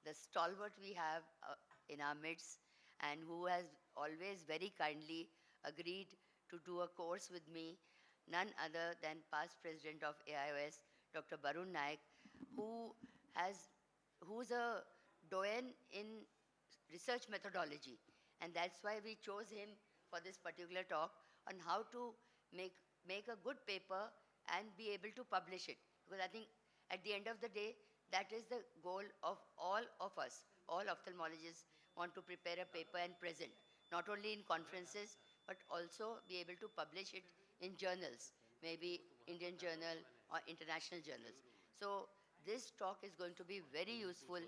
the stalwart we have in our midst, and who has always very kindly agreed to do a course with me, none other than past president of AIOS, Dr. Barun Nayak, who has, who's a doyen in research methodology. And that's why we chose him for this particular talk on how to make a good paper and be able to publish it. Because I think at the end of the day, that is the goal of all of us. All ophthalmologists want to prepare a paper and present, not only in conferences, but also be able to publish it in journals, maybe Indian journal or international journals. So this talk is going to be very useful.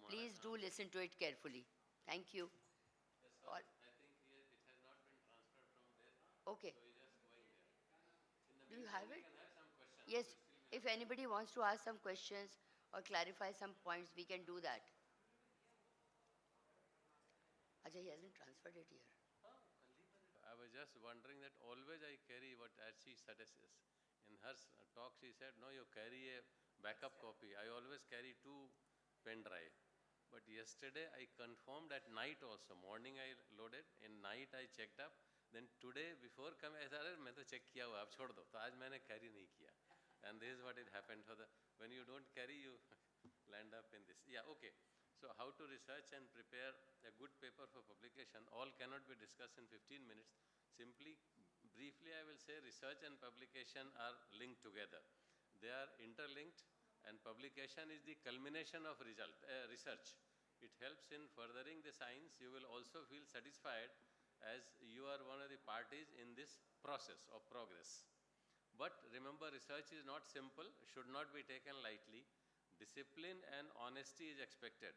Please do listen to it carefully. Thank you. All- Okay. Do you have it? Yes. If anybody wants to ask some questions or clarify some points, we can do that. Ajay, he hasn't transferred it here. I was just wondering that always I carry what, as she suggests, in her talk she said, no, you carry a backup copy. I always carry 2 pen drive. But yesterday I confirmed at night also. Morning I loaded, in night I checked up. Then today before coming, I said, मैं तो check किया हुआ, अब छोड़ दो. तो आज मैंने carry नहीं किया. And this is what it happened for the, when you don't carry, you land up in this. Yeah, okay. So how to research and prepare a good paper for publication, all cannot be discussed in 15 minutes. Simply, briefly I will say research and publication are linked together. They are interlinked, and publication is the culmination of research. It helps in furthering the science. You will also feel satisfied as you are one of the parties in this process of progress. But remember, research is not simple, should not be taken lightly. Discipline and honesty is expected.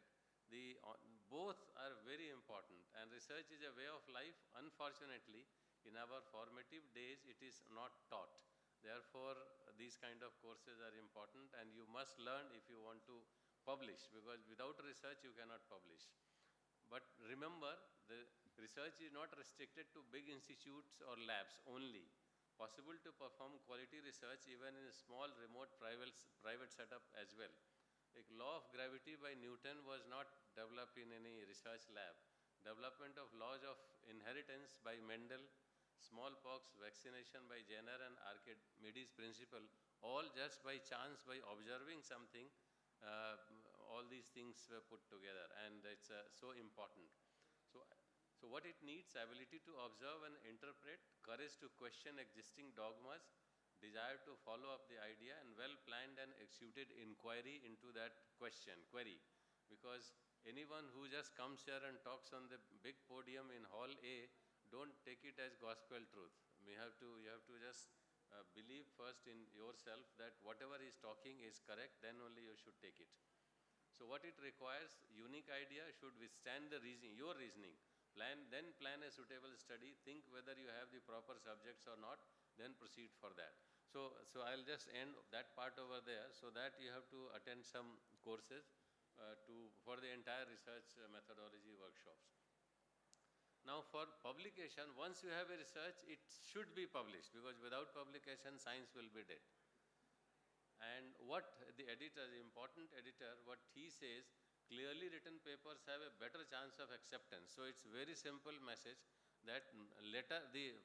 Both are very important, and research is a way of life. Unfortunately, in our formative days, it is not taught. Therefore, these kind of courses are important, and you must learn if you want to publish, because without research, you cannot publish. But remember, the research is not restricted to big institutes or labs only. Possible to perform quality research even in a small remote private setup as well. Like law of gravity by Newton was not developed in any research lab. Development of laws of inheritance by Mendel, smallpox vaccination by Jenner and Archimedes' principle, all just by chance, by observing something, all these things were put together, and it's so important. So what it needs: ability to observe and interpret, courage to question existing dogmas, desire to follow up the idea, and well-planned and executed inquiry into that query. Because anyone who just comes here and talks on the big podium in Hall A, don't take it as gospel truth. You have to just believe first in yourself that whatever he is talking is correct, then only you should take it. So what it requires: unique idea should withstand the reasoning, your reasoning. Then plan a suitable study, think whether you have the proper subjects or not, then proceed for that. So I'll just end that part over there, so that you have to attend some courses for the entire research methodology workshops. Now for publication, once you have a research, it should be published, because without publication, science will be dead. And what the editor, the important editor, what he says, clearly written papers have a better chance of acceptance. So it's very simple message that the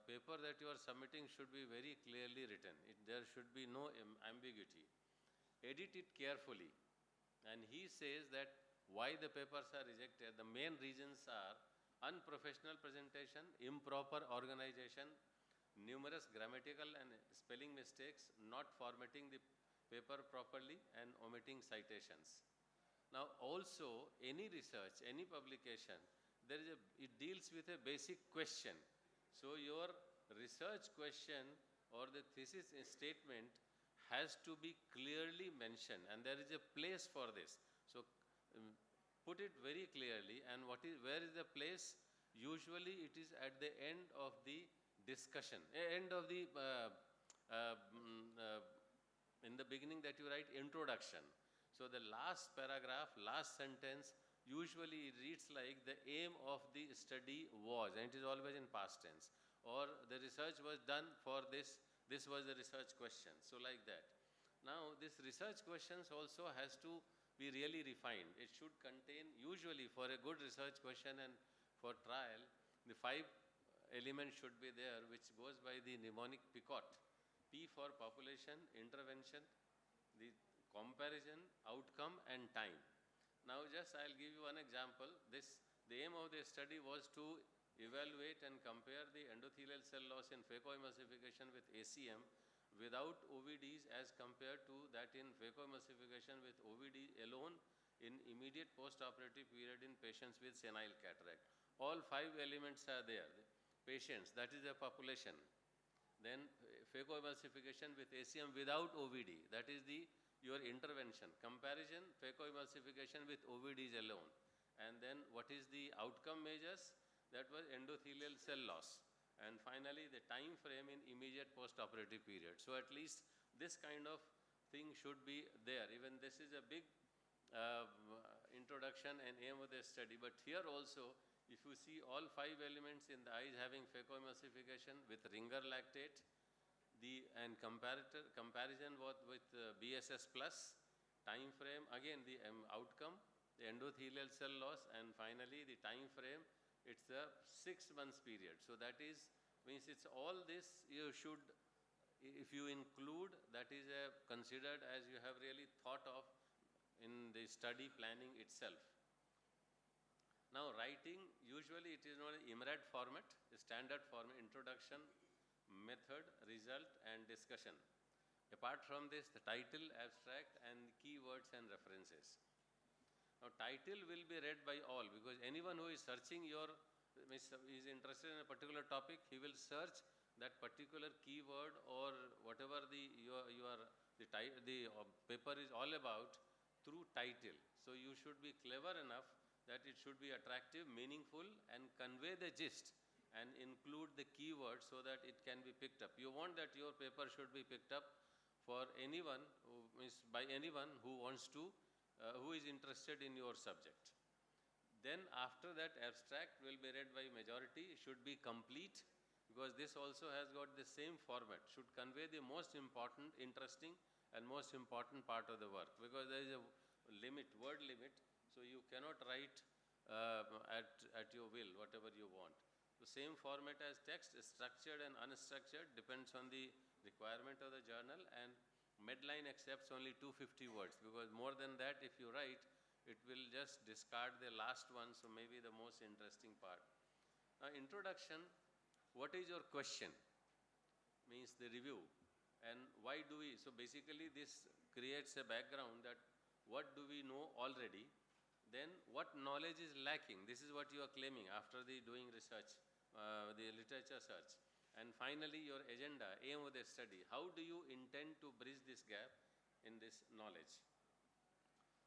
paper that you are submitting should be very clearly written. There should be no ambiguity. Edit it carefully. And he says that why the papers are rejected, the main reasons are unprofessional presentation, improper organization, numerous grammatical and spelling mistakes, not formatting the paper properly, and omitting citations. Now also, any research, any publication, it deals with a basic question. So your research question or the thesis statement has to be clearly mentioned, and there is a place for this. So put it very clearly. And where is the place? Usually it is at the end of the discussion, end of the in the beginning that you write introduction. So the last paragraph, last sentence, usually it reads like the aim of the study was, and it is always in past tense, or the research was done for this was the research question. So like that. Now this research questions also has to be really refined. It should contain, usually for a good research question and for trial, the 5 elements should be there, which goes by the mnemonic PICOT. P for population, intervention, the comparison, outcome, and time. Now just I'll give you one example. The aim of the study was to evaluate and compare the endothelial cell loss in phacoemulsification with ACM without OVDs as compared to that in phacoemulsification with OVD alone in immediate post-operative period in patients with senile cataract. All 5 elements are there. Patients, that is the population. Then phacoemulsification with ACM without OVD, that is your intervention. Comparison, phacoemulsification with OVDs alone. And then what is the outcome measures? That was endothelial cell loss. And finally, the time frame in immediate post-operative period. So at least this kind of thing should be there. Even this is a big introduction and aim of the study. But here also, if you see all 5 elements in the eyes having phacoemulsification with ringer lactate, and comparison with BSS plus, time frame, again the outcome, the endothelial cell loss, and finally the time frame, it's a 6 months period. So that means it's all this you should, if you include, that is considered as you have really thought of in the study planning itself. Now writing, usually it is known as IMRAD format, the standard format, introduction, method, result, and discussion. Apart from this, the title, abstract, and keywords and references. Now title will be read by all, because anyone who is searching is interested in a particular topic, he will search that particular keyword or whatever the paper is all about through title. So you should be clever enough that it should be attractive, meaningful, and convey the gist and include the keywords so that it can be picked up. You want that your paper should be picked up for anyone by anyone who wants to, who is interested in your subject. Then after that, abstract will be read by majority, should be complete, because this also has got the same format, should convey the most important, interesting, and most important part of the work, because there is a limit, word limit, so you cannot write at your will, whatever you want. The same format as text, structured and unstructured, depends on the requirement of the journal, and Medline accepts only 250 words, because more than that, if you write, it will just discard the last one, so maybe the most interesting part. Now, introduction, what is your question? Means the review. And why do we, so basically this creates a background that what do we know already, then what knowledge is lacking, this is what you are claiming after the doing research, the literature search. And finally your agenda, aim of the study, how do you intend to bridge this gap in this knowledge?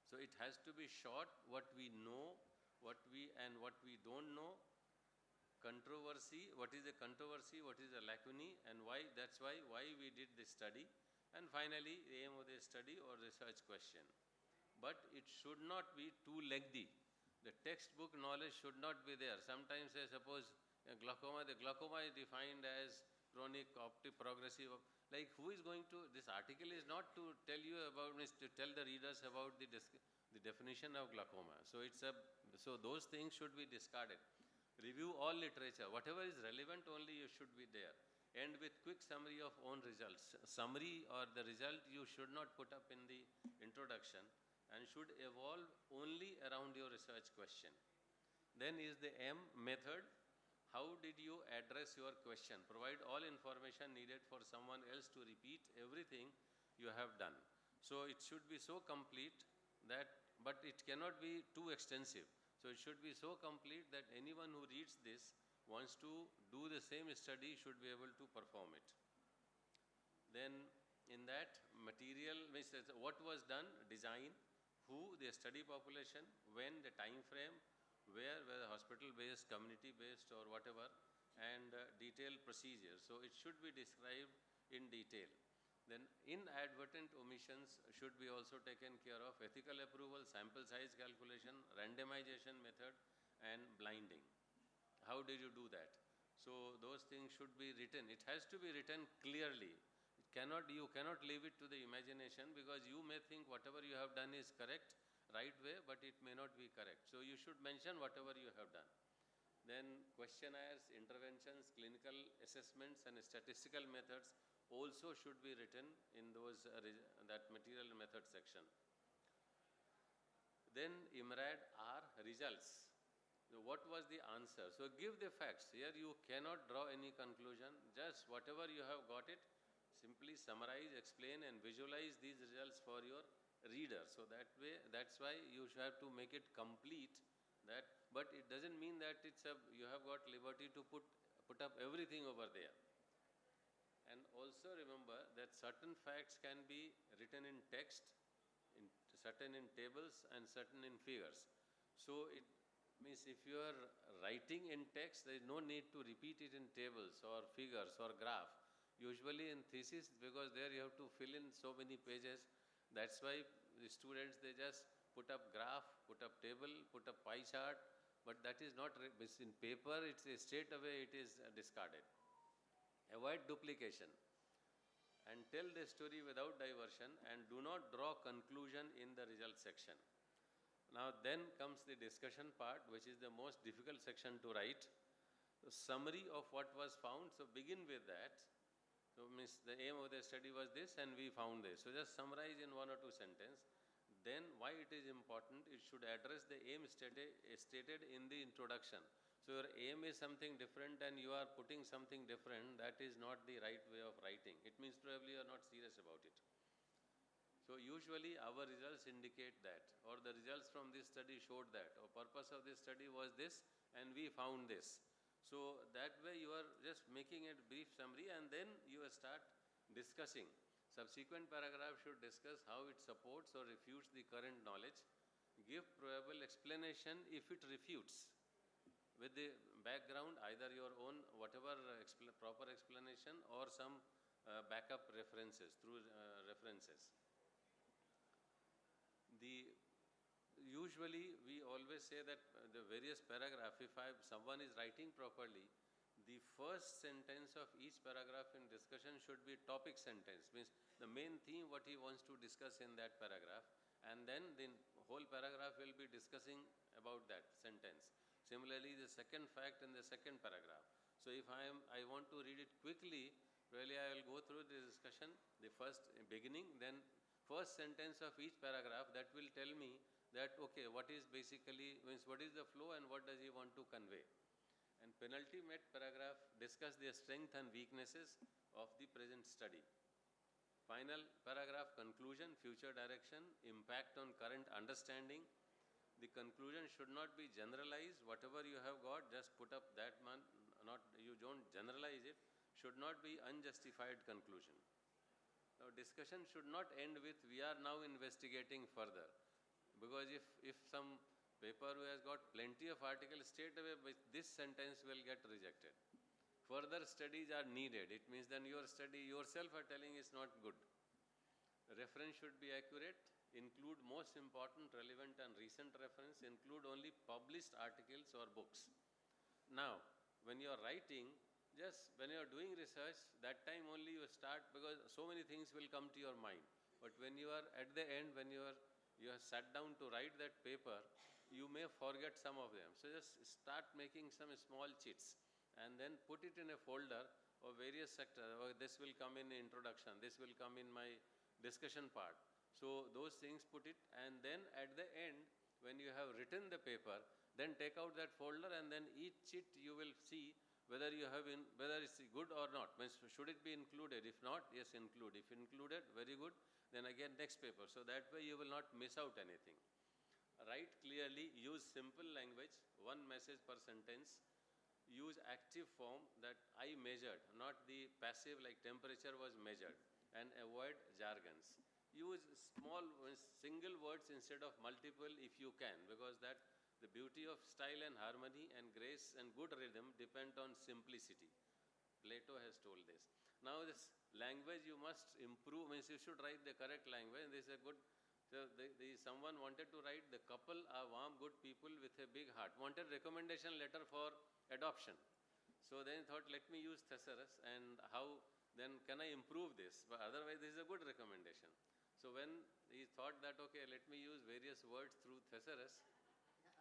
So it has to be short, what we know, what we don't know, controversy, what is a controversy, what is a lacunae, and why, that's why we did this study, and finally the aim of the study or research question. But it should not be too lengthy. The textbook knowledge should not be there. Sometimes I suppose glaucoma, the glaucoma is defined as chronic, optic, progressive. Like who is going to, this article is not to tell you about, to tell the readers about the definition of glaucoma. So so those things should be discarded. Review all literature. Whatever is relevant only you should be there. End with quick summary of own results. Summary or the result you should not put up in the introduction and should evolve only around your research question. Then is the M, method. How did you address your question? Provide all information needed for someone else to repeat everything you have done. So it should be so complete that, but it cannot be too extensive. So it should be so complete that anyone who reads this wants to do the same study should be able to perform it. Then in that material, what was done, design, who, the study population, when, the time frame, where, whether hospital-based, community-based or whatever, and detailed procedure. So it should be described in detail. Then inadvertent omissions should be also taken care of, ethical approval, sample size calculation, randomization method, and blinding. How did you do that? So those things should be written. It has to be written clearly. You cannot leave it to the imagination, because you may think whatever you have done is correct. right way, but it may not be correct. So you should mention whatever you have done. Then questionnaires, interventions, clinical assessments and statistical methods also should be written in those that material and method section. Then IMRAD are results. So what was the answer? So give the facts. Here you cannot draw any conclusion. Just whatever you have got it, simply summarize, explain and visualize these results for your reader. So that way, that's why you have to make it complete. That, but it doesn't mean that you have got liberty to put up everything over there. And also remember that certain facts can be written in text, certain in tables and certain in figures. So it means if you are writing in text, there is no need to repeat it in tables or figures or graph. Usually in thesis, because there you have to fill in so many pages, that's why the students, they just put up graph, put up table, put up pie chart, but that is not, in paper, it's straight away it is discarded. Avoid duplication and tell the story without diversion and do not draw conclusion in the result section. Now then comes the discussion part, which is the most difficult section to write. So summary of what was found, so begin with that. So means the aim of the study was this and we found this. So just summarize in 1 or 2 sentences. Then why it is important, it should address the aim stated in the introduction. So your aim is something different and you are putting something different, that is not the right way of writing. It means probably you are not serious about it. So usually our results indicate that, or the results from this study showed that, or purpose of this study was this and we found this. So that way you are just making a brief summary and then you start discussing. Subsequent paragraph should discuss how it supports or refutes the current knowledge. Give probable explanation if it refutes, with the background, either your own whatever proper explanation or some backup references, through references. Usually we always say that the various paragraph, if someone is writing properly, the first sentence of each paragraph in discussion should be topic sentence, means the main theme what he wants to discuss in that paragraph, and then the whole paragraph will be discussing about that sentence. Similarly, the second fact in the second paragraph. So if I want to read it quickly, really I will go through the discussion, the first beginning, then first sentence of each paragraph, that will tell me that, okay, what is basically, means what is the flow and what does he want to convey. And penultimate paragraph discuss the strength and weaknesses of the present study. Final paragraph, conclusion, future direction, impact on current understanding. The conclusion should not be generalized. Whatever you have got, just put up that one, you don't generalize it, should not be unjustified conclusion. Now discussion should not end with we are now investigating further, because if some paper who has got plenty of articles, straight away this sentence will get rejected. Further studies are needed. It means then your study yourself are telling is not good. Reference should be accurate, include most important, relevant and recent reference, include only published articles or books. Now, when you are writing, just when you are doing research, that time only you start, because so many things will come to your mind. But when you are at the end, when you have sat down to write that paper, you may forget some of them. So just start making some small chits and then put it in a folder of various sectors. Oh, this will come in introduction, this will come in my discussion part. So those things put it, and then at the end, when you have written the paper, then take out that folder and then each chit you will see whether you have whether it's good or not. Means should it be included? If not, yes, include. If included, very good. Then again next paper. So that way you will not miss out anything. Write clearly, use simple language, one message per sentence. Use active form, that I measured, not the passive like temperature was measured, and avoid jargons. Use small single words instead of multiple if you can, because that the beauty of style and harmony and grace and good rhythm depend on simplicity. Plato has told this. Now this language you must improve, means you should write the correct language. This is a good, so someone wanted to write, the couple are warm, good people with a big heart. Wanted recommendation letter for adoption. So then thought, let me use thesaurus, and how then can I improve this? But otherwise this is a good recommendation. So when he thought that, okay, let me use various words through thesaurus,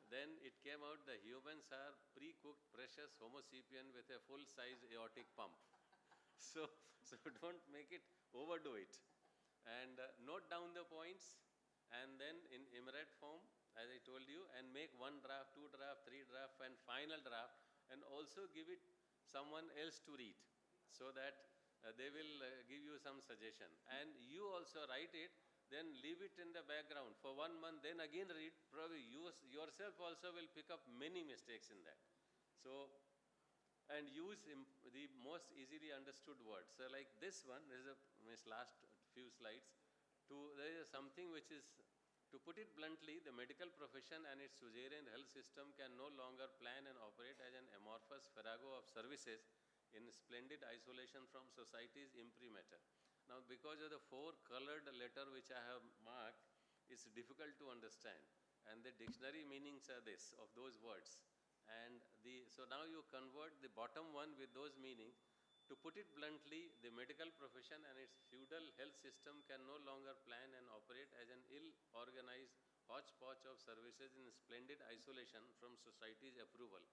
then it came out the humans are pre-cooked precious Homo sapien with a full-size aortic pump. So, so don't make it, overdo it. And note down the points and then in emirate form, as I told you, and make one draft, two draft, three draft and final draft, and also give it someone else to read so that they will give you some suggestion. And you also write it, then leave it in the background for 1 month, then again read, probably you yourself also will pick up many mistakes in that. So, and use the most easily understood words. So like this one, this is this last few slides, there is something which is, to put it bluntly, the medical profession and its suzerain health system can no longer plan and operate as an amorphous farrago of services in splendid isolation from society's imprimatur. Now, because of the four colored letter which I have marked, it's difficult to understand. And the dictionary meanings are this, of those words. And so now you convert the bottom one with those meanings. To put it bluntly, the medical profession and its feudal health system can no longer plan and operate as an ill-organized hodgepodge of services in splendid isolation from society's approval.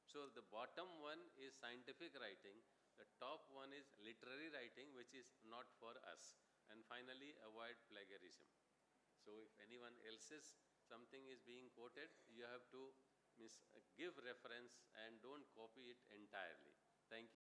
So the bottom one is scientific writing, the top one is literary writing, which is not for us. And finally, avoid plagiarism. So if anyone else's something is being quoted, you have to give reference and don't copy it entirely. Thank you.